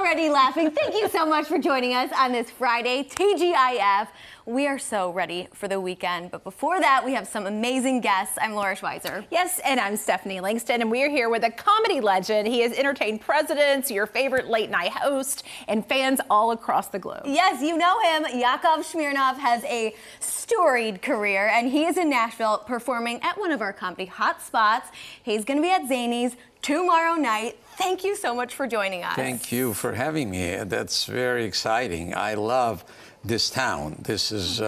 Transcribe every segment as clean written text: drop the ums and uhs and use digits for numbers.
already laughing. Thank you so much for joining us on this Friday, TGIF. We are so ready for the weekend, but before that, we have some amazing guests. I'm Laura Schweizer. Yes, and I'm Stephanie Langston, and we're here with a comedy legend. He has entertained presidents, your favorite late-night host, and fans all across the globe. Yes, you know him. Yakov Smirnoff has a storied career, and he is in Nashville performing at one of our comedy hot spots. He's going to be at Zanies tomorrow night. Thank you so much for joining us. Thank you for having me. That's very exciting. I love this town. This has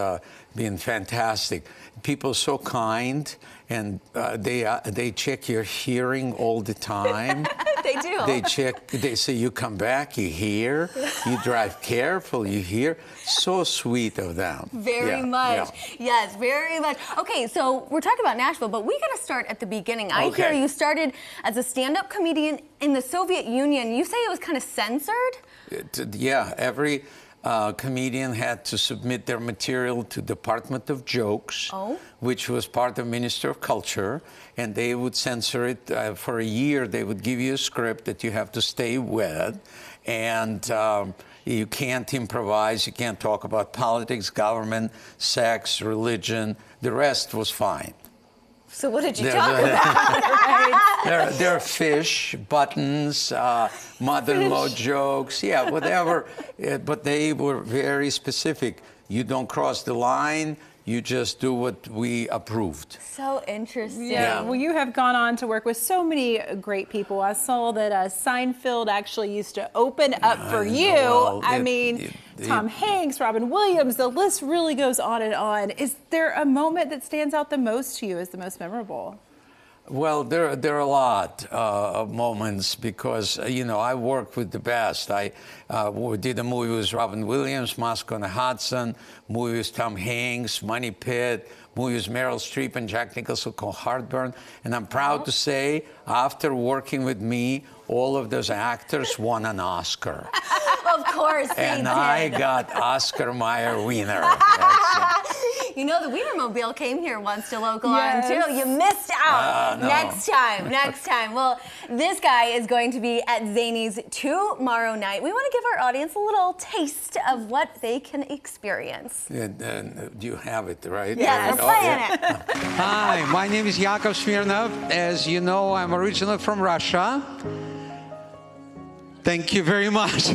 been fantastic. People are so kind, and they check your hearing all the time. They do. They check. They say you come back, you hear. You drive careful, you hear. So sweet of them. Very much. Yeah. Yes, very much. Okay, so we're talking about Nashville, but we got to start at the beginning. I hear you started as a stand-up comedian in the Soviet Union. You say it was kind of censored? Yeah, every comedian had to submit their material to Department of Jokes, which was part of Minister of Culture, and they would censor it for a year. They would give you a script that you have to stay with, and you can't improvise, you can't talk about politics, government, sex, religion. The rest was fine. So what did you talk about? There are fish, buttons, mother-in-law jokes, yeah, whatever. But they were very specific. You don't cross the line. You just do what we approved. So interesting. Yeah. Well, you have gone on to work with so many great people. I saw that Seinfeld actually used to open up for you. Well, I mean, Tom Hanks, Robin Williams, the list really goes on and on. Is there a moment that stands out the most to you as the most memorable? Well, there are a lot of moments because, you know, I worked with the best. I did a movie with Robin Williams, Moscow on the Hudson, movie with Tom Hanks, Money Pit, movie with Meryl Streep and Jack Nicholson called Heartburn. And I'm proud to say, after working with me, all of those actors won an Oscar. Of course they and did. I got Oscar Mayer Wiener. You know, the Wienermobile came here once to Local on too. You missed out. No. Next time. Well, this guy is going to be at Zanies tomorrow night. We want to give our audience a little taste of what they can experience. Do you have it, right? Yeah, we're playing it. Hi, my name is Yakov Smirnoff. As you know, I'm originally from Russia. Thank you very much.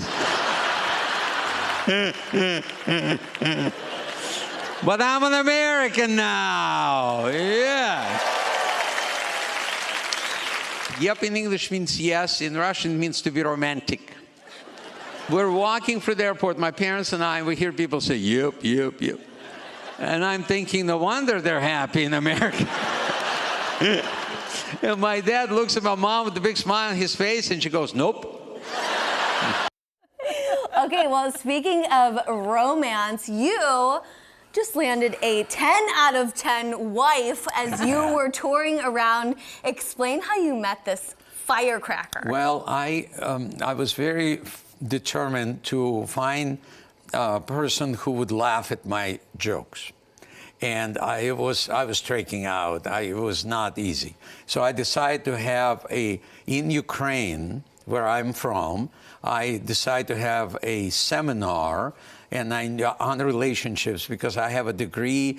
But I'm an American now. Yeah. Yep, in English means yes. In Russian, it means to be romantic. We're walking through the airport, my parents and I, we hear people say, yep, yep, yep. And I'm thinking, no wonder they're happy in America. And my dad looks at my mom with a big smile on his face, and she goes, nope. Okay, well, speaking of romance, you just landed a 10 out of 10 wife as you were touring around. Explain how you met this firecracker. Well, I was very determined to find a person who would laugh at my jokes. And I was striking out. It was not easy. So I decided to have in Ukraine, where I'm from, I decided to have a seminar on relationships, because I have a degree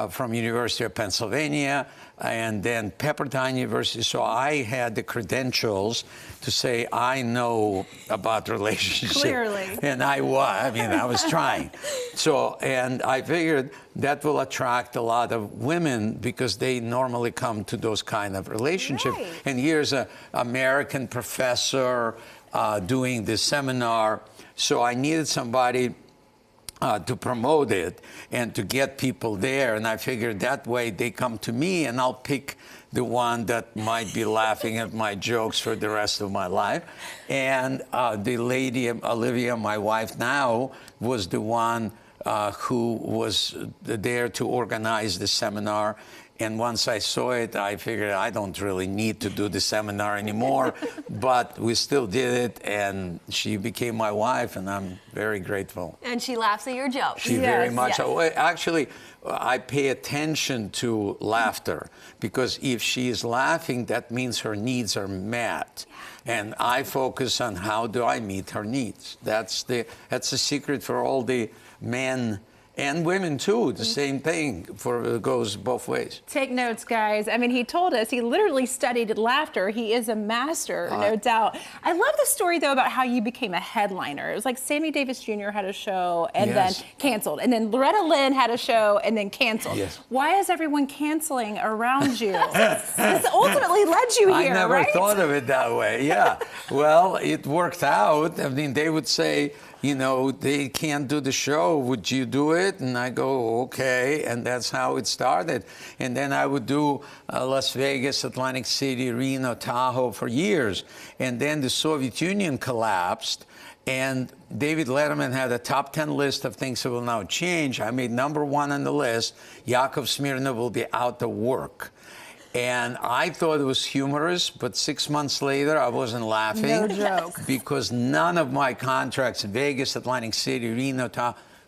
from University of Pennsylvania and then Pepperdine University. So I had the credentials to say I know about relationships. Clearly. And I was trying. So, and I figured that will attract a lot of women because they normally come to those kind of relationships. Right. And here's an American professor doing this seminar. So I needed somebody to promote it and to get people there. And I figured that way they come to me and I'll pick the one that might be laughing at my jokes for the rest of my life. And the lady, Olivia, my wife now, was the one who was there to organize the seminar. And once I saw it, I figured I don't really need to do the seminar anymore. But we still did it, and she became my wife, and I'm very grateful. And she laughs at your jokes. She very much. Yes. Actually, I pay attention to laughter, because if she is laughing, that means her needs are met. And I focus on how do I meet her needs. That's the secret for all the men and women too. The same thing goes both ways. Take notes, guys. I mean, he told us he literally studied laughter. He is a master, no doubt. I love the story, though, about how you became a headliner. It was like Sammy Davis Jr. had a show and then canceled. And then Loretta Lynn had a show and then canceled. Yes. Why is everyone canceling around you? This ultimately led you here, I never right? thought of it that way. Yeah. Well, it worked out. I mean, they would say, you know, they can't do the show. Would you do it? And I go, okay. And that's how it started. And then I would do Las Vegas, Atlantic City, Reno, Tahoe for years. And then the Soviet Union collapsed. And David Letterman had a top 10 list of things that will now change. I made #1 on the list. Yakov Smirnoff will be out of work. And I thought it was humorous, but 6 months later, I wasn't laughing. No joke. Because none of my contracts in Vegas, Atlantic City, Reno,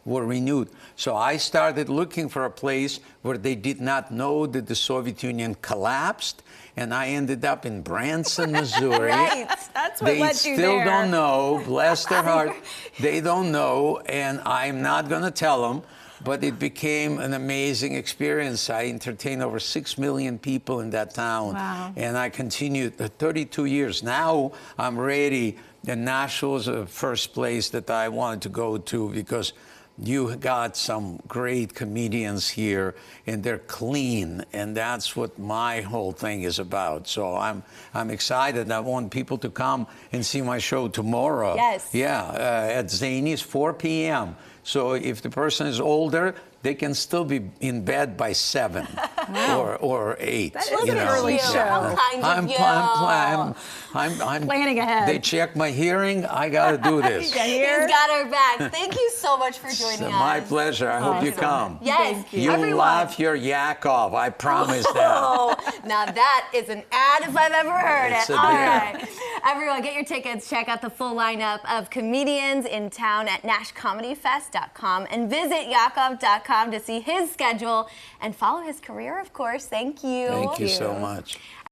were renewed. So I started looking for a place where they did not know that the Soviet Union collapsed. And I ended up in Branson, Missouri. Right. That's what They led you still there. don't know. Bless their heart. They don't know, and I'm not going to tell them. But it became an amazing experience. I entertained over 6 million people in that town. Wow. And I continued 32 years. Now I'm ready. And Nashville is the first place that I wanted to go to, because you got some great comedians here, and they're clean, and that's what my whole thing is about. So I'm excited. I want people to come and see my show tomorrow. Yes. Yeah, at Zany's, 4 p.m. So if the person is older, they can still be in bed by 7 or 8. That is an early You. show. How kind of you. I'm Planning ahead. They check my hearing. I got to do this. He's got our back. Thank you so much for joining us. My pleasure. I hope you come. Yes, You everyone. laugh your Yakov. I promise that. Oh, now that is an ad if I've ever heard It's it. a All deal. right. Everyone, get your tickets. Check out the full lineup of comedians in town at NashComedyFest.com and visit Yakov.com to see his schedule and follow his career, of course. Thank you. Thank you so much.